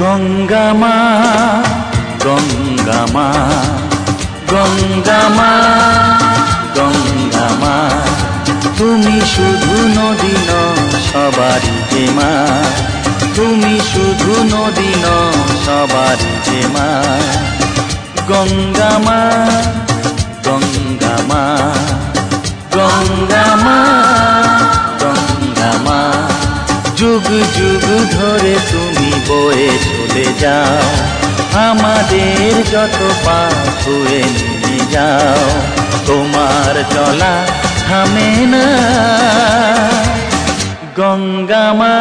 গঙ্গা মা, গঙ্গা মা, গঙ্গা মা, গঙ্গা মা, তুমি শুধু নদী নও সবারই যে মা, তুমি শুধু নদী নও সবারই যে মা। গঙ্গা মা, গঙ্গা মা, গঙ্গা মা, গঙ্গা মা, যুগ যুগ ধরে তুমি বয়ে চলে যাও, আমাদের যত পাপ ধুয়ে নিয়ে যাও। তোমার চলা থামে না, গঙ্গা মা।